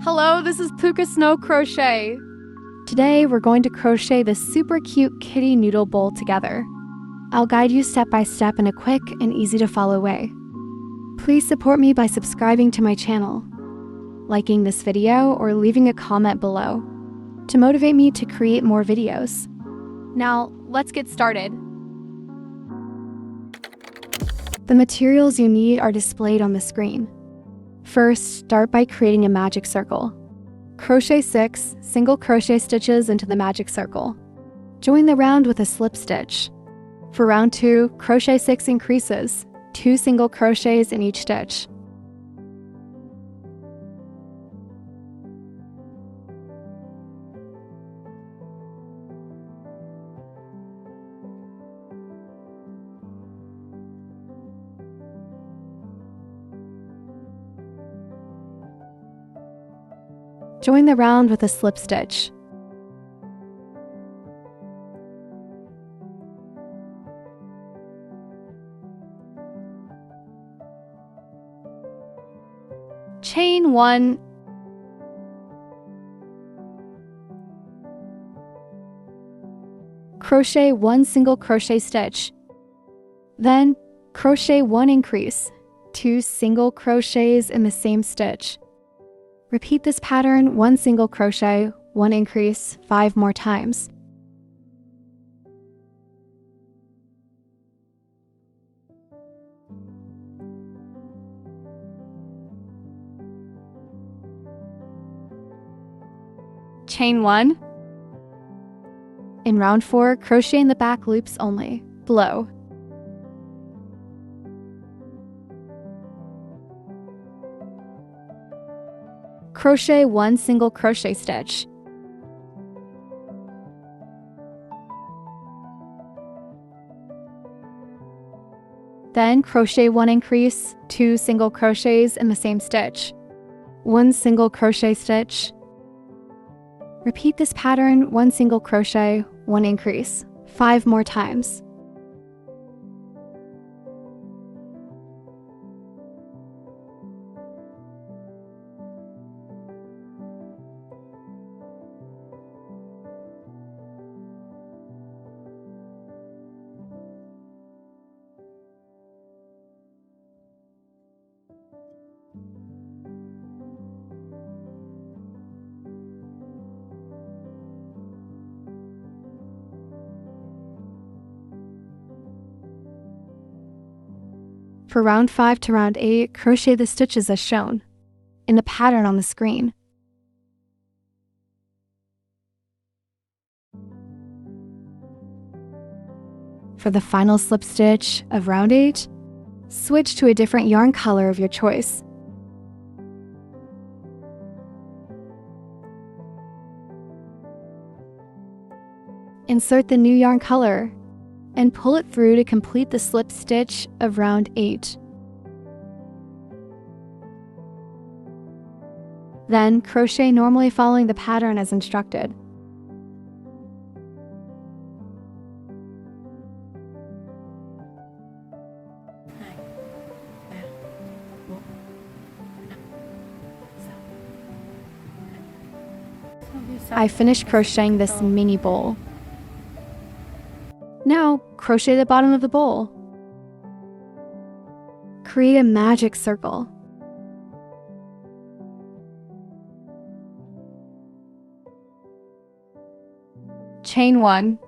Hello, this is Puka Snow Crochet. Today we're going to crochet this super cute kitty noodle bowl together. I'll guide you step by step in a quick and easy to follow way. Please support me by subscribing to my channel, liking this video, or leaving a comment below to motivate me to create more videos. Now, let's get started. The materials you need are displayed on the screen. First, start by creating a magic circle. Crochet 6 single crochet stitches into the magic circle. Join the round with a slip stitch. For round 2, crochet 6 increases, 2 single crochets in each stitch. Join the round with a slip stitch. Chain 1, crochet 1 single crochet stitch, then crochet 1 increase, 2 single crochets in the same stitch. Repeat this pattern 1 single crochet, 1 increase 5 more times. Chain 1. In round 4, crochet in the back loops only, below. Crochet 1 single crochet stitch. Then crochet 1 increase, 2 single crochets in the same stitch. 1 single crochet stitch. Repeat this pattern 1 single crochet, 1 increase, 5 more times. For round 5 to round 8, crochet the stitches as shown in the pattern on the screen. For the final slip stitch of round 8, switch to a different yarn color of your choice. Insert the new yarn color and pull it through to complete the slip stitch of round 8. Then crochet normally following the pattern as instructed. I finished crocheting this mini bowl. Now, crochet the bottom of the bowl. Create a magic circle. Chain 1.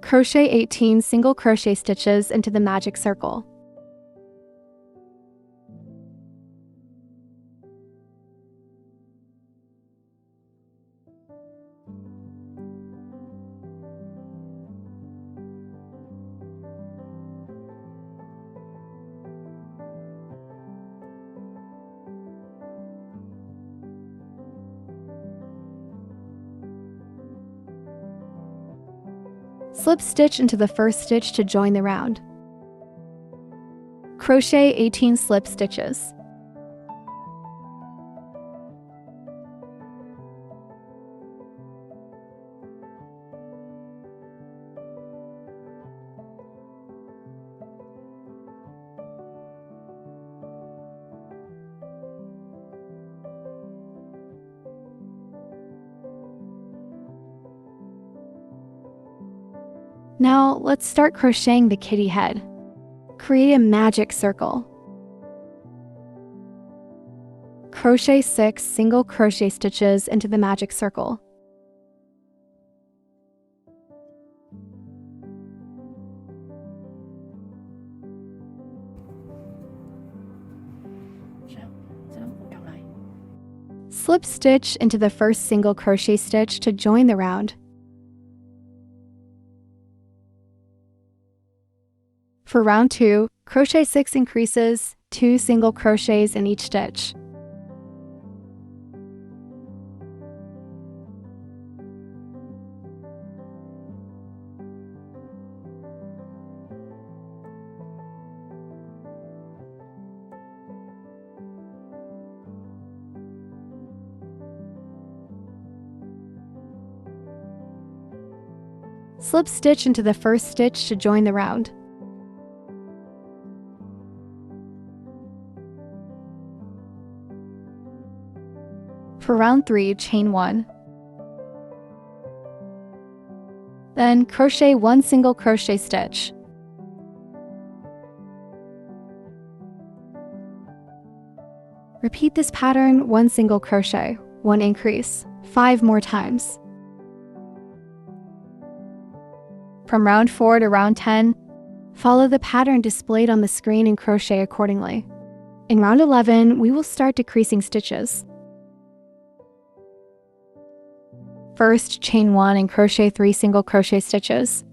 Crochet 18 single crochet stitches into the magic circle. Slip stitch into the first stitch to join the round. Crochet 18 slip stitches. Now let's start crocheting the kitty head. Create a magic circle. Crochet 6 single crochet stitches into the magic circle. Slip stitch into the first single crochet stitch to join the round. For round 2, crochet 6 increases, 2 single crochets in each stitch. Slip stitch into the first stitch to join the round. For round 3, chain 1. Then crochet 1 single crochet stitch. Repeat this pattern 1 single crochet, 1 increase, 5 more times. From round 4 to round 10, follow the pattern displayed on the screen and crochet accordingly. In round 11, we will start decreasing stitches. First, chain 1 and crochet 3 single crochet stitches.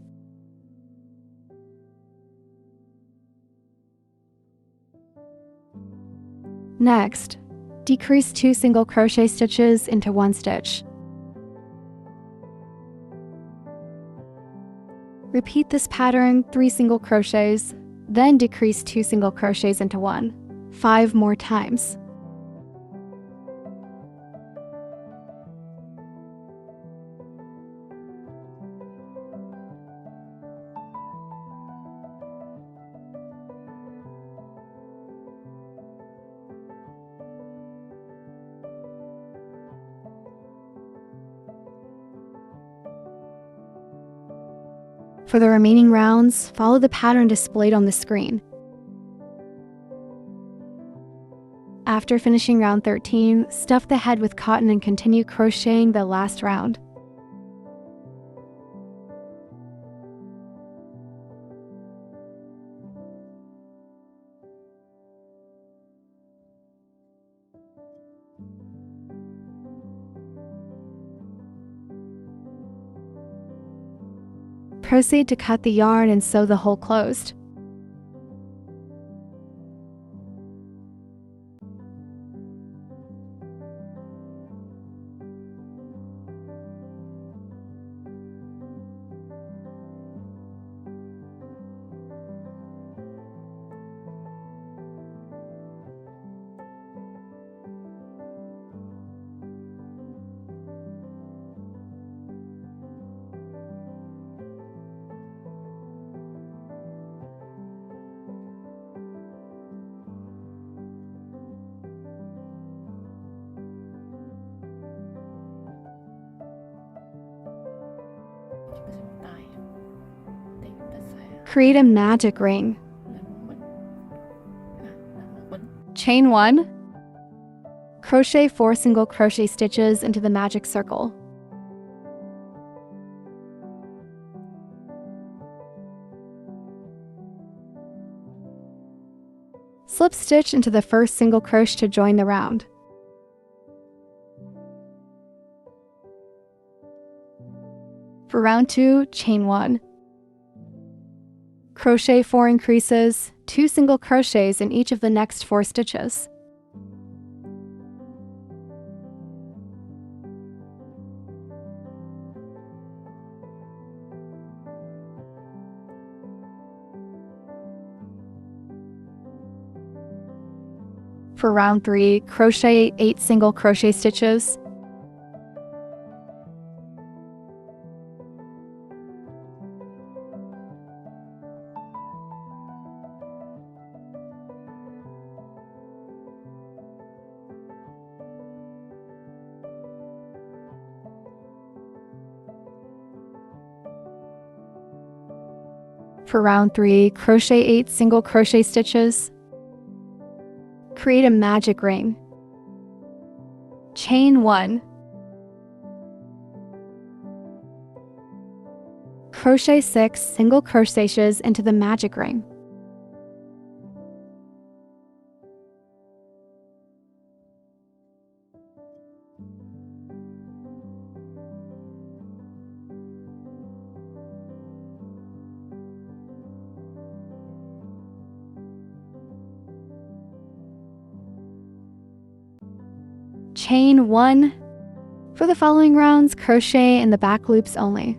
Next, decrease 2 single crochet stitches into 1 stitch. Repeat this pattern 3 single crochets, then decrease 2 single crochets into 1, 5 more times. For the remaining rounds, follow the pattern displayed on the screen. After finishing round 13, stuff the head with cotton and continue crocheting the last round. Proceed to cut the yarn and sew the hole closed. Create a magic ring. Chain 1. Crochet 4 single crochet stitches into the magic circle. Slip stitch into the first single crochet to join the round. For round 2, chain 1. Crochet 4 increases, 2 single crochets in each of the next 4 stitches. For round 3, crochet 8 single crochet stitches. For round 3, crochet 8 single crochet stitches. Create a magic ring. Chain 1. Crochet 6 single crochets into the magic ring. Chain 1. For the following rounds, crochet in the back loops only.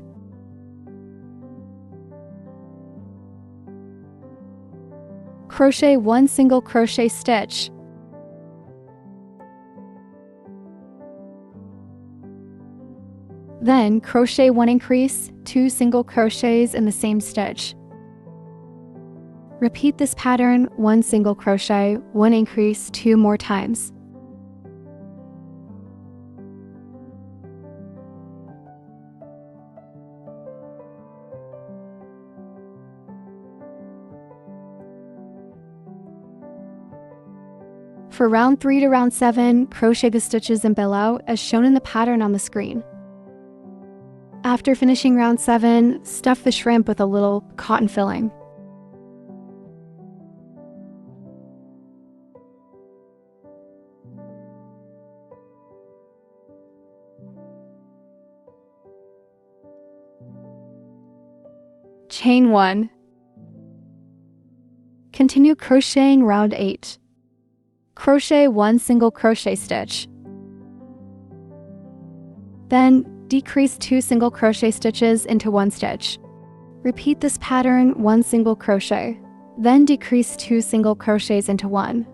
Crochet 1 single crochet stitch. Then crochet 1 increase, 2 single crochets in the same stitch. Repeat this pattern 1 single crochet, 1 increase 2 more times. For round 3 to round 7, crochet the stitches in below as shown in the pattern on the screen. After finishing round 7, stuff the shrimp with a little cotton filling. Chain 1. Continue crocheting round 8. Crochet 1 single crochet stitch. Then decrease 2 single crochet stitches into 1 stitch. Repeat this pattern 1 single crochet, then decrease 2 single crochets into 1,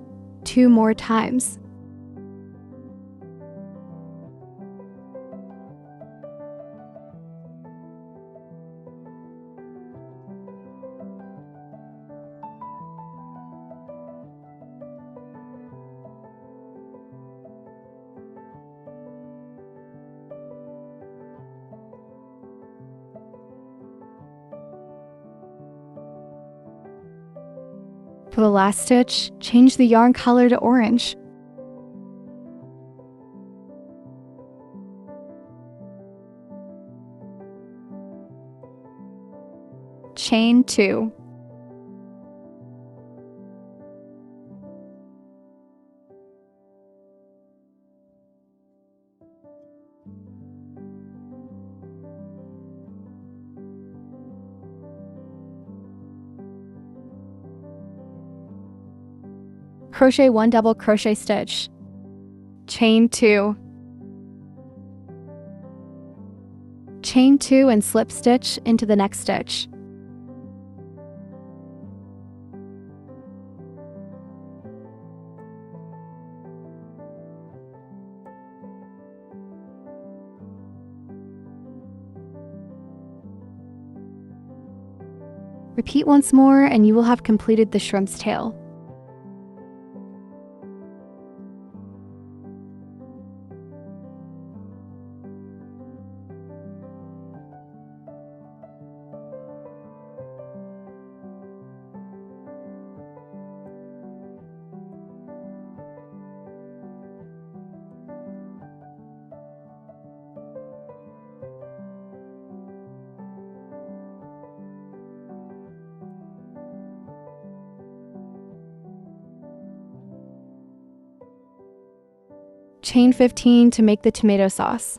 2 more times. For the last stitch, change the yarn color to orange. Chain 2. Crochet 1 double crochet stitch. Chain 2. Chain 2 and slip stitch into the next stitch. Repeat once more and you will have completed the shrimp's tail. Chain 15 to make the tomato sauce.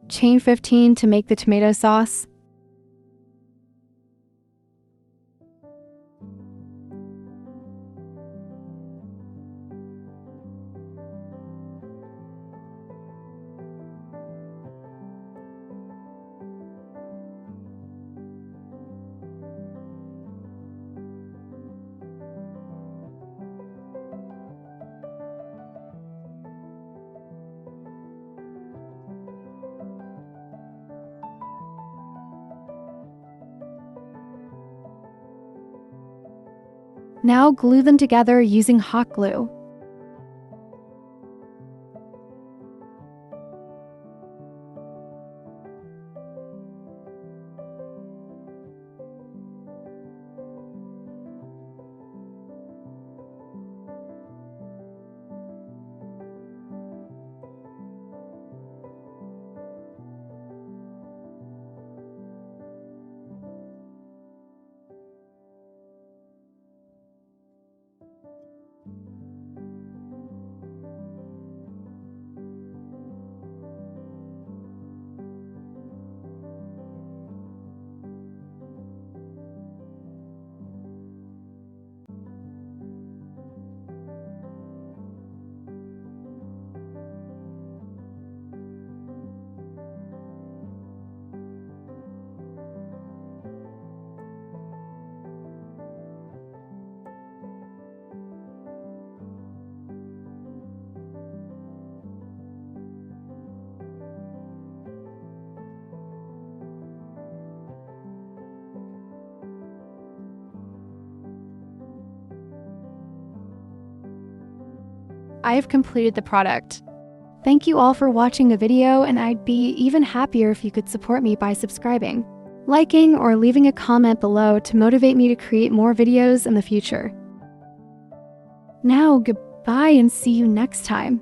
Chain 15 to make the tomato sauce. Now glue them together using hot glue. I have completed the product. Thank you all for watching the video, and I'd be even happier if you could support me by subscribing, liking, or leaving a comment below to motivate me to create more videos in the future. Now, goodbye and see you next time.